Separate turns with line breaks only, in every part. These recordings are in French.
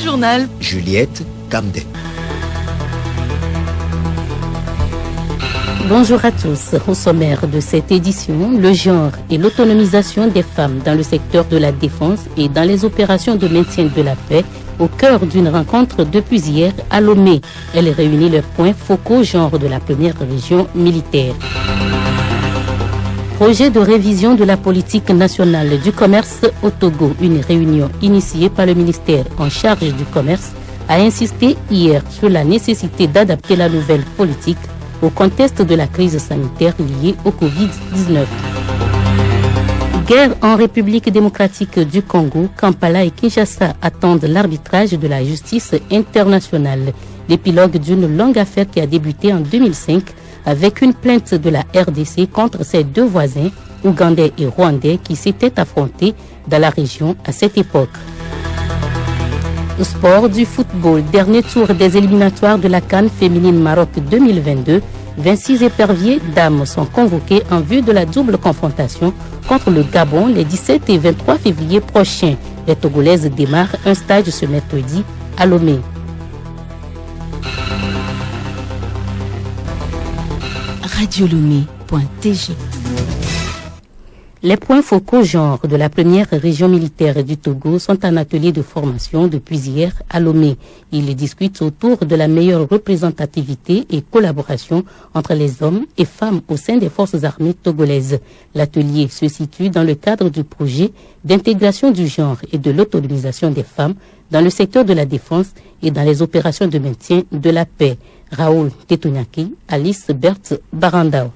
journal,
Juliette Camden.
Bonjour à tous. Au sommaire de cette édition, le genre et l'autonomisation des femmes dans le secteur de la défense et dans les opérations de maintien de la paix au cœur d'une rencontre depuis hier à Lomé. Elle réunit les points focaux genre de la première région militaire. Projet de révision de la politique nationale du commerce au Togo. Une réunion initiée par le ministère en charge du commerce a insisté hier sur la nécessité d'adapter la nouvelle politique au contexte de la crise sanitaire liée au Covid-19. Guerre en République démocratique du Congo, Kampala et Kinshasa attendent l'arbitrage de la justice internationale. L'épilogue d'une longue affaire qui a débuté en 2005 avec une plainte de la RDC contre ses deux voisins, ougandais et rwandais, qui s'étaient affrontés dans la région à cette époque. Sport du football, dernier tour des éliminatoires de la CAN féminine Maroc 2022. 26 éperviers dames sont convoqués en vue de la double confrontation contre le Gabon les 17 et 23 février prochains. Les Togolaises démarrent un stage ce mercredi à Lomé.
radiolomé.tg.
Les points focaux genre de la première région militaire du Togo sont en atelier de formation depuis hier à Lomé. Ils discutent autour de la meilleure représentativité et collaboration entre les hommes et femmes au sein des forces armées togolaises. L'atelier se situe dans le cadre du projet d'intégration du genre et de l'autonomisation des femmes dans le secteur de la défense et dans les opérations de maintien de la paix. Raoul Tetonyaki, Alice Berthe Barandao.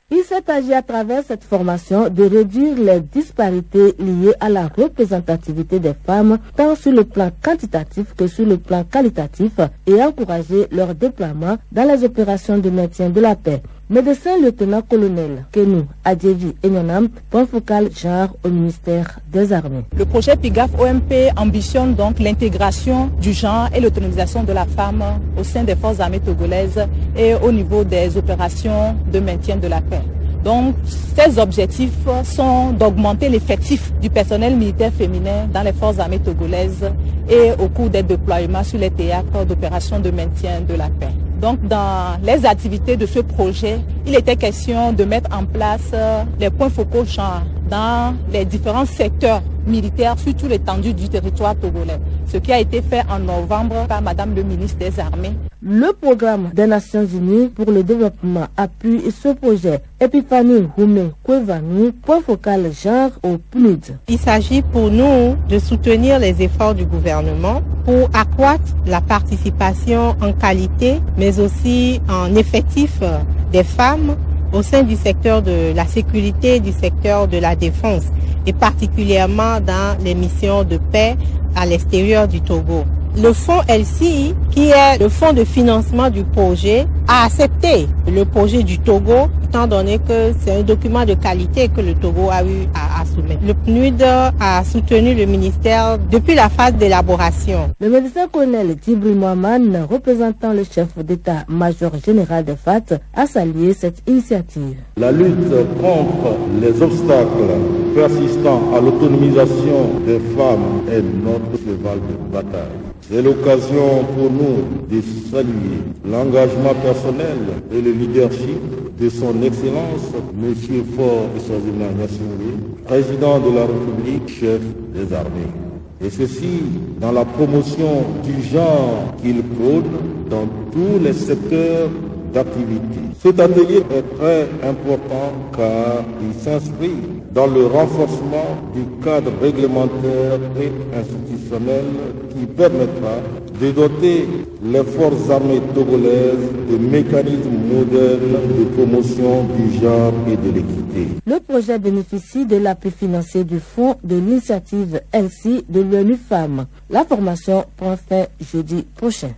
Il s'est agi à travers cette formation de réduire les disparités liées à la représentativité des femmes, tant sur le plan quantitatif que sur le plan qualitatif, et encourager leur déploiement dans les opérations de maintien de la paix. Médecin lieutenant-colonel Kenou Adjevi Enyonam, point focal genre au ministère des Armées.
Le projet PIGAF-OMP ambitionne donc l'intégration du genre et l'autonomisation de la femme au sein des forces armées togolaises et au niveau des opérations de maintien de la paix. Donc, ces objectifs sont d'augmenter l'effectif du personnel militaire féminin dans les forces armées togolaises et au cours des déploiements sur les théâtres d'opérations de maintien de la paix. Donc, dans les activités de ce projet, il était question de mettre en place les points focaux genre dans les différents secteurs militaires sur toute l'étendue du territoire togolais, ce qui a été fait en novembre par Madame le ministre des Armées.
Le programme des Nations Unies pour le développement appuie ce projet. Epiphanie Houmé Kwevanu, point focal genre au PNUD.
Il s'agit pour nous de soutenir les efforts du gouvernement pour accroître la participation en qualité, mais aussi en effectif des femmes au sein du secteur de la sécurité, du secteur de la défense, et particulièrement dans les missions de paix à l'extérieur du Togo. Le fonds LCI, qui est le fonds de financement du projet, a accepté le projet du Togo, étant donné que c'est un document de qualité que le Togo a eu à soumettre. Le PNUD a soutenu le ministère depuis la phase d'élaboration.
Le médecin-colonel Djibril Mohamed, représentant le chef d'état-major général des FAT, a salué cette initiative.
La lutte contre les obstacles persistants à l'autonomisation des femmes est notre cheval de bataille. C'est l'occasion pour nous de saluer l'engagement personnel et le leadership de son Excellence, M. Faure Eswazina Gnassingbé, président de la République, chef des armées. Et ceci dans la promotion du genre qu'il prône dans tous les secteurs d'activité. Cet atelier est très important car il s'inscrit dans le renforcement du cadre réglementaire et institutionnel qui permettra de doter les forces armées togolaises de mécanismes modèles de promotion du genre et de l'équité.
Le projet bénéficie de l'appui financier du fonds de l'initiative LC de l'ONU Femmes. La formation prend fin jeudi prochain.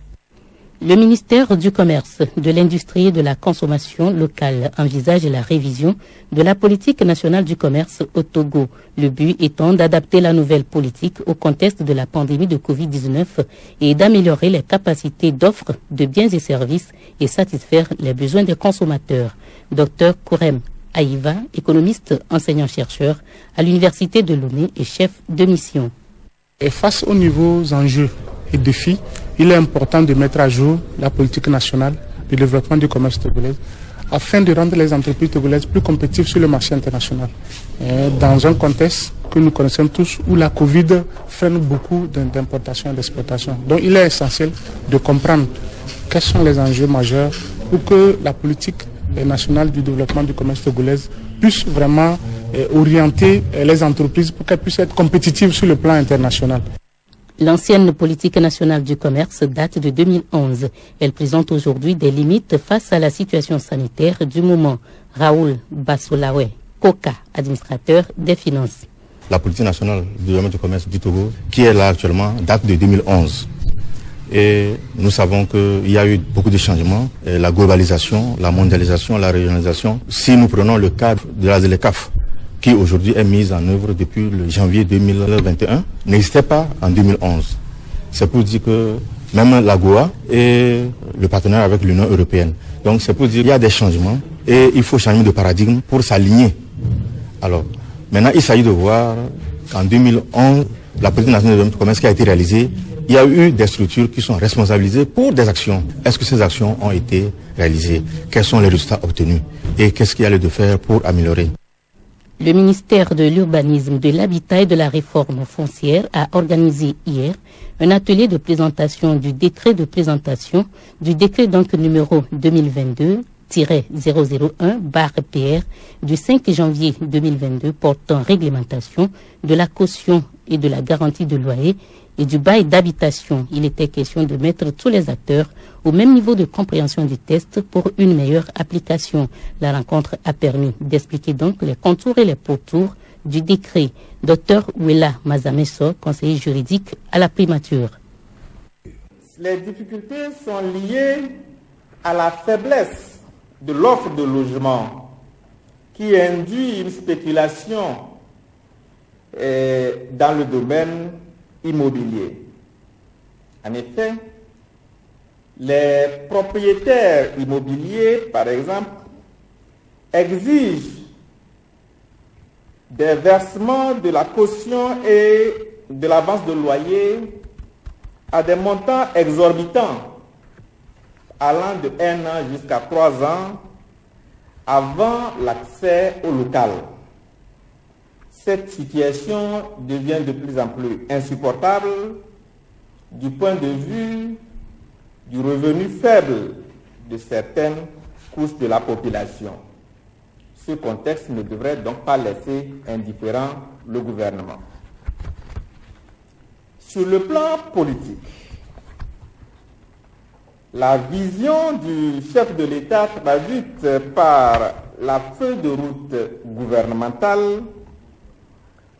Le ministère du Commerce, de l'Industrie et de la Consommation locale envisage la révision de la politique nationale du commerce au Togo. Le but étant d'adapter la nouvelle politique au contexte de la pandémie de Covid-19 et d'améliorer les capacités d'offre de biens et services et satisfaire les besoins des consommateurs. Dr Kourem Aïva, économiste, enseignant-chercheur à l'Université de Lomé et chef de mission.
Et face aux nouveaux enjeux
et défis, il est important de mettre à jour la politique nationale de développement du commerce togolais afin de rendre les entreprises togolaises plus compétitives sur le marché international. Dans un contexte que nous connaissons tous où la Covid freine beaucoup d'importations et d'exportations. Donc il est essentiel de comprendre quels sont les enjeux majeurs pour que la politique nationale du développement du commerce togolais puisse vraiment orienter les entreprises pour qu'elles puissent être compétitives sur le plan international.
L'ancienne politique nationale du commerce date de 2011. Elle présente aujourd'hui des limites face à la situation sanitaire du moment. Raoul Basolawe, Koka, administrateur des finances.
La politique nationale du développement du commerce du Togo, qui est là actuellement, date de 2011. Et nous savons qu'il y a eu beaucoup de changements, la globalisation, la mondialisation, la régionalisation. Si nous prenons le cadre de la ZLECAF, qui aujourd'hui est mise en œuvre depuis le janvier 2021, n'existait pas en 2011. C'est pour dire que même la GOA et le partenariat avec l'Union européenne. Donc c'est pour dire qu'il y a des changements et il faut changer de paradigme pour s'aligner. Alors, maintenant il s'agit de voir qu'en 2011, la politique nationale de commerce qui a été réalisée, il y a eu des structures qui sont responsabilisées pour des actions. Est-ce que ces actions ont été réalisées? Quels sont les résultats obtenus? Et qu'est-ce qu'il y a lieu de faire pour améliorer?
Le ministère de l'Urbanisme, de l'Habitat et de la Réforme foncière a organisé hier un atelier de présentation du décret donc numéro 2022-001/PR du 5 janvier 2022 portant réglementation de la caution et de la garantie de loyer et du bail d'habitation. Il était question de mettre tous les acteurs au même niveau de compréhension du test pour une meilleure application. La rencontre a permis d'expliquer donc les contours et les pourtours du décret. Dr Ouela Mazameso, conseiller juridique à la primature.
Les difficultés sont liées à la faiblesse de l'offre de logement qui induit une spéculation dans le domaine immobilier. En effet, les propriétaires immobiliers, par exemple, exigent des versements de la caution et de l'avance de loyer à des montants exorbitants, allant de 1 an jusqu'à 3 ans avant l'accès au local. Cette situation devient de plus en plus insupportable du point de vue du revenu faible de certaines couches de la population. Ce contexte ne devrait donc pas laisser indifférent le gouvernement. Sur le plan politique, la vision du chef de l'État traduite par la feuille de route gouvernementale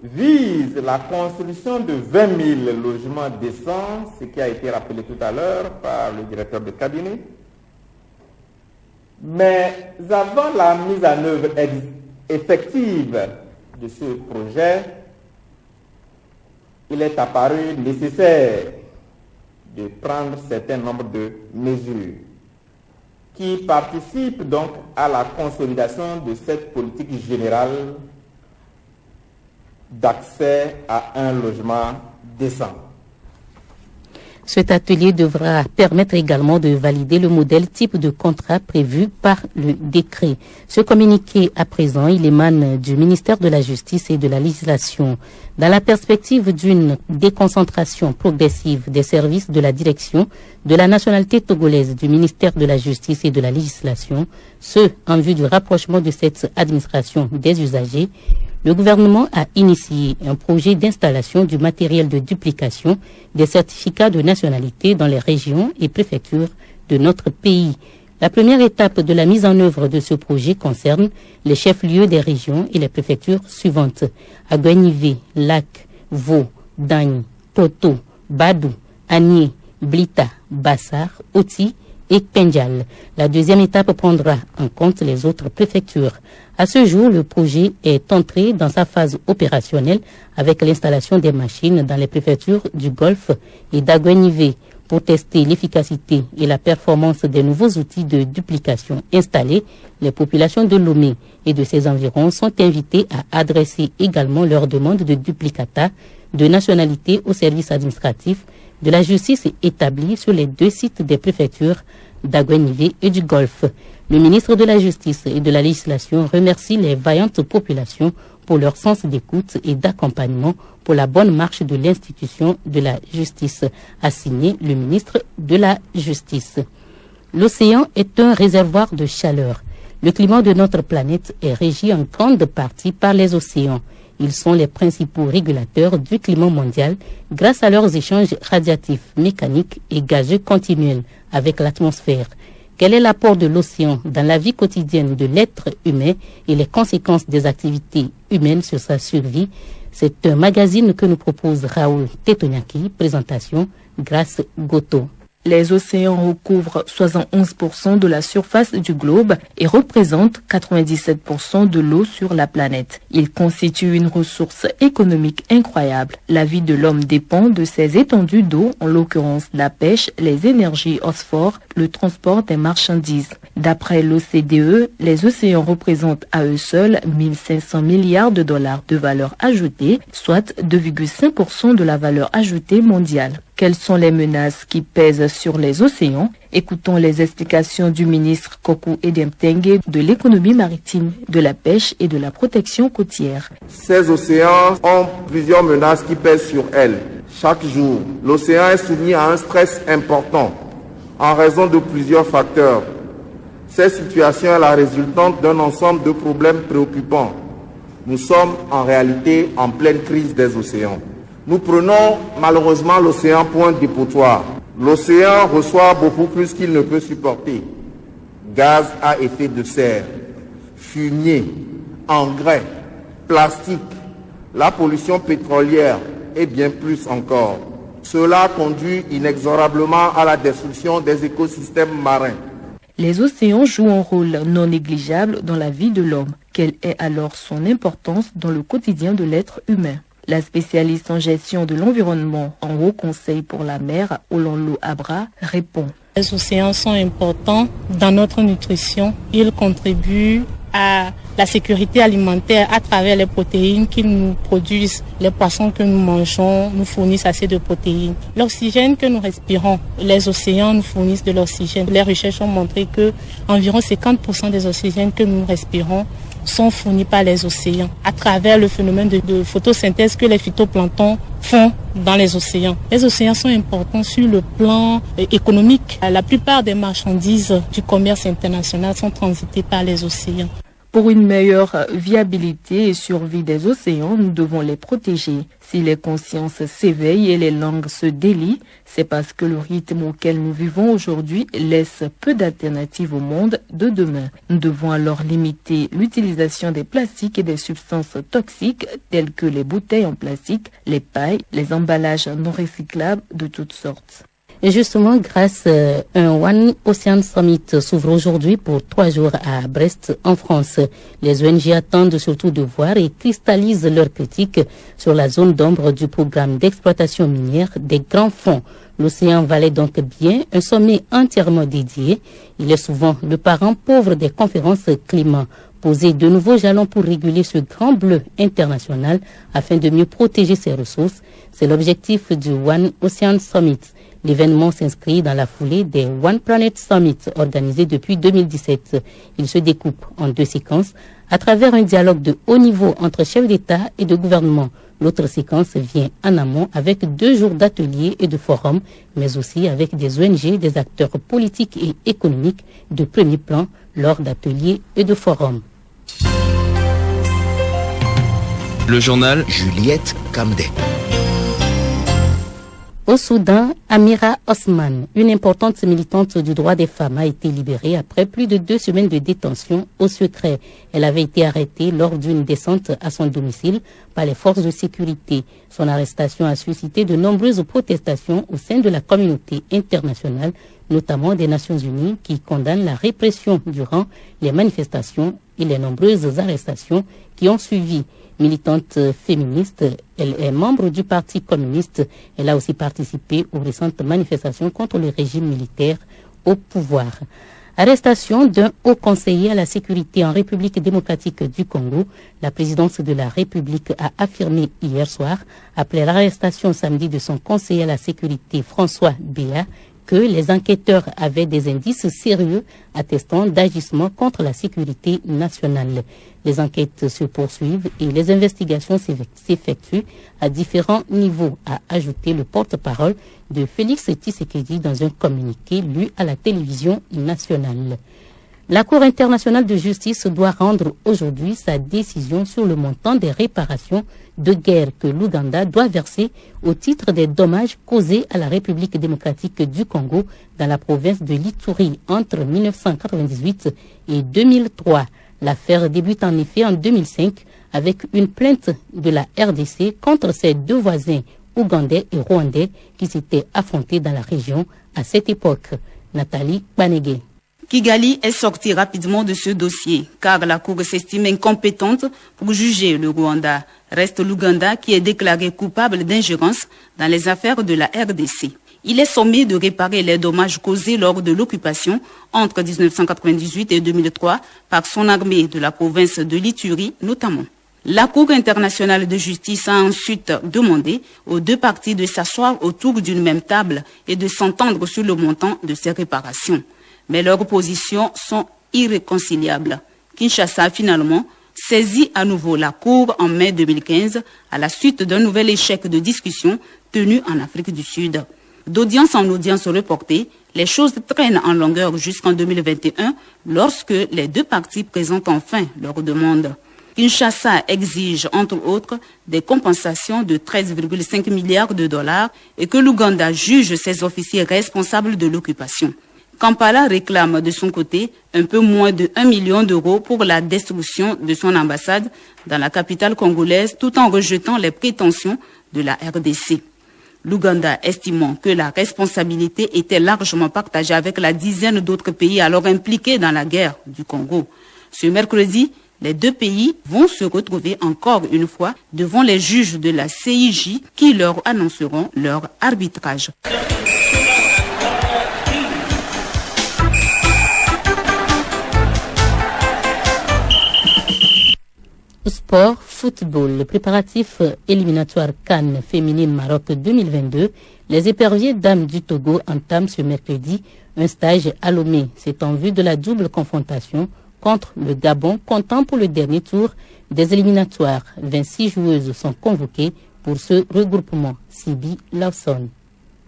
vise la construction de 20 000 logements décents, ce qui a été rappelé tout à l'heure par le directeur de cabinet. Mais avant la mise en œuvre effective de ce projet, il est apparu nécessaire de prendre un certain nombre de mesures qui participent donc à la consolidation de cette politique générale d'accès à un logement décent.
Cet atelier devra permettre également de valider le modèle type de contrat prévu par le décret. Ce communiqué à présent, il émane du ministère de la Justice et de la Législation. Dans la perspective d'une déconcentration progressive des services de la direction de la nationalité togolaise du ministère de la Justice et de la Législation, ce en vue du rapprochement de cette administration des usagers, le gouvernement a initié un projet d'installation du matériel de duplication des certificats de nationalité dans les régions et préfectures de notre pays. La première étape de la mise en œuvre de ce projet concerne les chefs-lieux des régions et les préfectures suivantes: Aguenivé, Lac, Vaud, Dagne, Toto, Badou, Agné, Blita, Bassar, Oti et Pendjal. La deuxième étape prendra en compte les autres préfectures. À ce jour, le projet est entré dans sa phase opérationnelle avec l'installation des machines dans les préfectures du Golfe et d'Aguenivé. Pour tester l'efficacité et la performance des nouveaux outils de duplication installés, les populations de Lomé et de ses environs sont invitées à adresser également leurs demandes de duplicata de nationalité au service administratif de la justice établie sur les 2 sites des préfectures d'Aguenivé et du Golfe. Le ministre de la Justice et de la Législation remercie les vaillantes populations pour leur sens d'écoute et d'accompagnement pour la bonne marche de l'institution de la justice, a signé le ministre de la Justice. L'océan est un réservoir de chaleur. Le climat de notre planète est régi en grande partie par les océans. Ils sont les principaux régulateurs du climat mondial grâce à leurs échanges radiatifs, mécaniques et gazeux continuels avec l'atmosphère. Quel est l'apport de l'océan dans la vie quotidienne de l'être humain et les conséquences des activités humaines sur sa survie? C'est un magazine que nous propose Raoul Tetoniaki. Présentation Grâce Goto.
Les océans recouvrent 71% de la surface du globe et représentent 97% de l'eau sur la planète. Ils constituent une ressource économique incroyable. La vie de l'homme dépend de ces étendues d'eau, en l'occurrence la pêche, les énergies phosphore, le transport des marchandises. D'après l'OCDE, les océans représentent à eux seuls 1500 milliards de dollars de valeur ajoutée, soit 2,5% de la valeur ajoutée mondiale. Quelles sont les menaces qui pèsent sur les océans? Écoutons les explications du ministre Kokou Edemtenge de l'économie maritime, de la pêche et de la protection côtière.
Ces océans ont plusieurs menaces qui pèsent sur elles. Chaque jour, l'océan est soumis à un stress important en raison de plusieurs facteurs. Cette situation est la résultante d'un ensemble de problèmes préoccupants. Nous sommes en réalité en pleine crise des océans. Nous prenons malheureusement l'océan pour un dépotoir. L'océan reçoit beaucoup plus qu'il ne peut supporter. Gaz à effet de serre, fumier, engrais, plastique, la pollution pétrolière et bien plus encore. Cela conduit inexorablement à la destruction des écosystèmes marins.
Les océans jouent un rôle non négligeable dans la vie de l'homme. Quelle est alors son importance dans le quotidien de l'être humain? La spécialiste en gestion de l'environnement en Haut Conseil pour la mer, Olonlo Abra, répond.
Les océans sont importants dans notre nutrition. Ils contribuent à la sécurité alimentaire à travers les protéines qu'ils nous produisent. Les poissons que nous mangeons nous fournissent assez de protéines. L'oxygène que nous respirons, les océans nous fournissent de l'oxygène. Les recherches ont montré que environ 50% des oxygènes que nous respirons sont fournis par les océans à travers le phénomène de photosynthèse que les phytoplanctons font dans les océans. Les océans sont importants sur le plan économique. La plupart des marchandises du commerce international sont transitées par les océans.
Pour une meilleure viabilité et survie des océans, nous devons les protéger. Si les consciences s'éveillent et les langues se délient, c'est parce que le rythme auquel nous vivons aujourd'hui laisse peu d'alternatives au monde de demain. Nous devons alors limiter l'utilisation des plastiques et des substances toxiques telles que les bouteilles en plastique, les pailles, les emballages non recyclables de toutes sortes.
Et justement, grâce à un One Ocean Summit s'ouvre aujourd'hui pour 3 jours à Brest, en France. Les ONG attendent surtout de voir et cristallisent leurs critiques sur la zone d'ombre du programme d'exploitation minière des grands fonds. L'océan valait donc bien un sommet entièrement dédié. Il est souvent le parent pauvre des conférences climat. Poser de nouveaux jalons pour réguler ce grand bleu international afin de mieux protéger ses ressources, c'est l'objectif du One Ocean Summit. L'événement s'inscrit dans la foulée des One Planet Summit organisés depuis 2017. Il se découpe en 2 séquences à travers un dialogue de haut niveau entre chefs d'État et de gouvernement. L'autre séquence vient en amont avec 2 jours d'ateliers et de forums, mais aussi avec des ONG, des acteurs politiques et économiques de premier plan lors d'ateliers et de forums.
Le journal Juliette Kamdé.
Au Soudan, Amira Osman, une importante militante du droit des femmes, a été libérée après plus de 2 semaines de détention au secret. Elle avait été arrêtée lors d'une descente à son domicile par les forces de sécurité. Son arrestation a suscité de nombreuses protestations au sein de la communauté internationale, notamment des Nations Unies, qui condamnent la répression durant les manifestations et les nombreuses arrestations qui ont suivi. Militante féministe, elle est membre du Parti communiste. Elle a aussi participé aux récentes manifestations contre le régime militaire au pouvoir. Arrestation d'un haut conseiller à la sécurité en République démocratique du Congo. La présidence de la République a affirmé hier soir, après l'arrestation samedi de son conseiller à la sécurité François Béa, que les enquêteurs avaient des indices sérieux attestant d'agissements contre la sécurité nationale. Les enquêtes se poursuivent et les investigations s'effectuent à différents niveaux, a ajouté le porte-parole de Félix Tshisekedi dans un communiqué lu à la télévision nationale. La Cour internationale de justice doit rendre aujourd'hui sa décision sur le montant des réparations de guerre que l'Ouganda doit verser au titre des dommages causés à la République démocratique du Congo dans la province de l'Ituri entre 1998 et 2003. L'affaire débute en effet en 2005 avec une plainte de la RDC contre ses deux voisins ougandais et rwandais qui s'étaient affrontés dans la région à cette époque. Nathalie Banegé.
Kigali est sorti rapidement de ce dossier car la Cour s'estime incompétente pour juger le Rwanda. Reste l'Ouganda qui est déclaré coupable d'ingérence dans les affaires de la RDC. Il est sommé de réparer les dommages causés lors de l'occupation entre 1998 et 2003 par son armée de la province de l'Ituri notamment. La Cour internationale de justice a ensuite demandé aux deux parties de s'asseoir autour d'une même table et de s'entendre sur le montant de ces réparations. Mais leurs positions sont irréconciliables. Kinshasa a finalement saisi à nouveau la Cour en mai 2015 à la suite d'un nouvel échec de discussion tenu en Afrique du Sud. D'audience en audience reportée, les choses traînent en longueur jusqu'en 2021 lorsque les deux parties présentent enfin leurs demandes. Kinshasa exige, entre autres, des compensations de 13,5 milliards de dollars et que l'Ouganda juge ses officiers responsables de l'occupation. Kampala réclame de son côté un peu moins de 1 million d'euros pour la destruction de son ambassade dans la capitale congolaise tout en rejetant les prétentions de la RDC. L'Ouganda estimant que la responsabilité était largement partagée avec la dizaine d'autres pays alors impliqués dans la guerre du Congo. Ce mercredi, les deux pays vont se retrouver encore une fois devant les juges de la CIJ qui leur annonceront leur arbitrage.
Sport, football, le préparatif éliminatoire CAN féminine Maroc 2022, les éperviers dames du Togo entament ce mercredi un stage à Lomé. C'est en vue de la double confrontation contre le Gabon, comptant pour le dernier tour des éliminatoires. 26 joueuses sont convoquées pour ce regroupement. Sibi Lawson.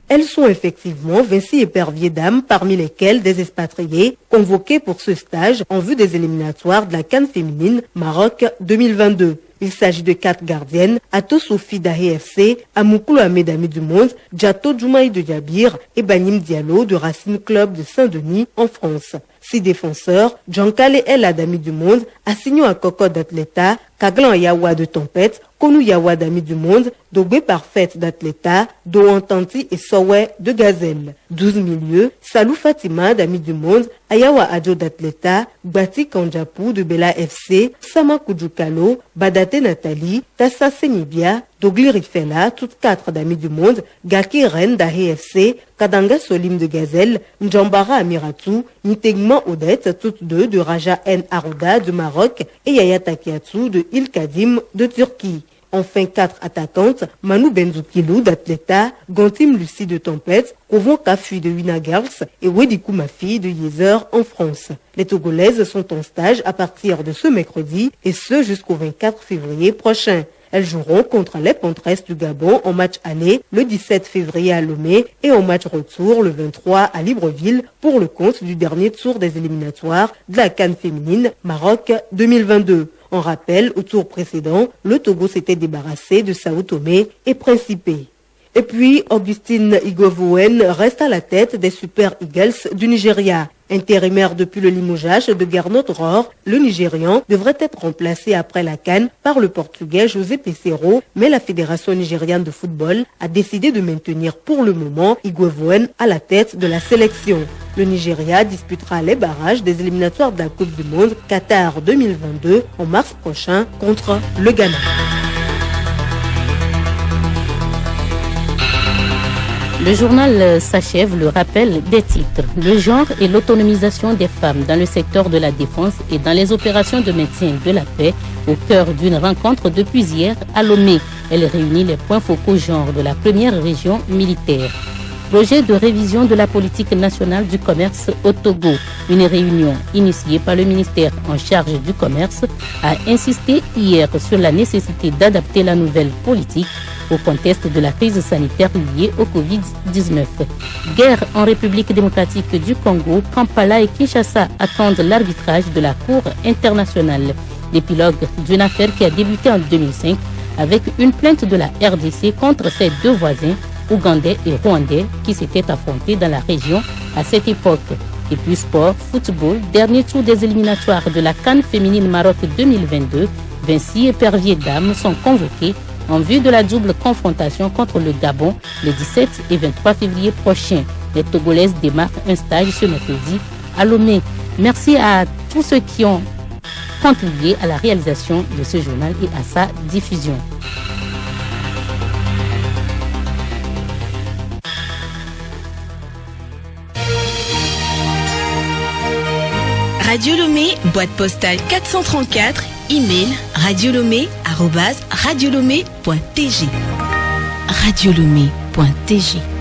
Elles sont effectivement 26 éperviers dames, parmi lesquelles des expatriés convoqués pour ce stage en vue des éliminatoires de la CAN féminine Maroc 2022. Il s'agit de 4 gardiennes, Ato Sophie d'Ahe FC, Amoukoulo Ahmed du Monde, Djato Djoumaï de Diabir et Banim Diallo de Racine Club de Saint-Denis en France. 6 défenseurs, Djankale El Adami du Monde, Assigno Akoko d'Atleta, Kaglan Yawa de Tempête, Konu Yawa d'Ami du Monde, Dogbe Parfaite d'Atleta, Doantanti et Sowe de Gazelle. 12 milieux, Salou Fatima d'Ami du Monde, Ayawa Adjo d'Atleta, Bati Kanjapou de Bela FC, Sama Kudjukalo, Badate Nathalie, Tassa Senibia, Dogli Rifela, toutes 4 d'Amis du Monde, Gaki Ren d'Ahe FC, Kadanga Solim de Gazelle, Njambara Amiratou, Nitegman Odette, toutes 2 de Raja N. Arouda de Maroc et Yaya Takiatou de Il Kadim de Turquie. Enfin, 4 attaquantes, Manu Benzoukilou d'Atleta, Gantim Lucie de Tempête, Kovon Kafui de Wina Girls et Wedikou Mafi de Yezer en France. Les Togolaises sont en stage à partir de ce mercredi et ce jusqu'au 24 février prochain. Elles joueront contre les Pantresses du Gabon en match aller le 17 février à Lomé et en match retour le 23 à Libreville pour le compte du dernier tour des éliminatoires de la CAN féminine Maroc 2022. En rappel, au tour précédent, le Togo s'était débarrassé de Sao Tomé et Principe. Et puis, Augustine Igovoen reste à la tête des Super Eagles du Nigeria. Intérimaire depuis le limogeage de Gernot Rohr, le Nigérian devrait être remplacé après la CAN par le Portugais José Peseiro, mais la Fédération nigériane de football a décidé de maintenir pour le moment Igovoen à la tête de la sélection. Le Nigeria disputera les barrages des éliminatoires de la Coupe du Monde Qatar 2022 en mars prochain contre le Ghana.
Le journal s'achève le rappel des titres. Le genre et l'autonomisation des femmes dans le secteur de la défense et dans les opérations de maintien de la paix au cœur d'une rencontre depuis hier à Lomé. Elle réunit les points focaux genre de la première région militaire. Projet de révision de la politique nationale du commerce au Togo. Une réunion initiée par le ministère en charge du commerce a insisté hier sur la nécessité d'adapter la nouvelle politique au contexte de la crise sanitaire liée au Covid-19. Guerre en République démocratique du Congo, Kampala et Kinshasa attendent l'arbitrage de la Cour internationale. L'épilogue d'une affaire qui a débuté en 2005 avec une plainte de la RDC contre ses deux voisins, ougandais et rwandais, qui s'étaient affrontés dans la région à cette époque. Et puis sport, football, dernier tour des éliminatoires de la CAN féminine Maroc 2022, Vinci et Pervier Dames sont convoqués en vue de la double confrontation contre le Gabon les 17 et 23 février prochains. Les Togolaises démarrent un stage ce mercredi à Lomé. Merci à tous ceux qui ont contribué à la réalisation de ce journal et à sa diffusion.
Radio Lomé, boîte postale 434, email radiolomé@radiolomé.tg. Radiolomé.tg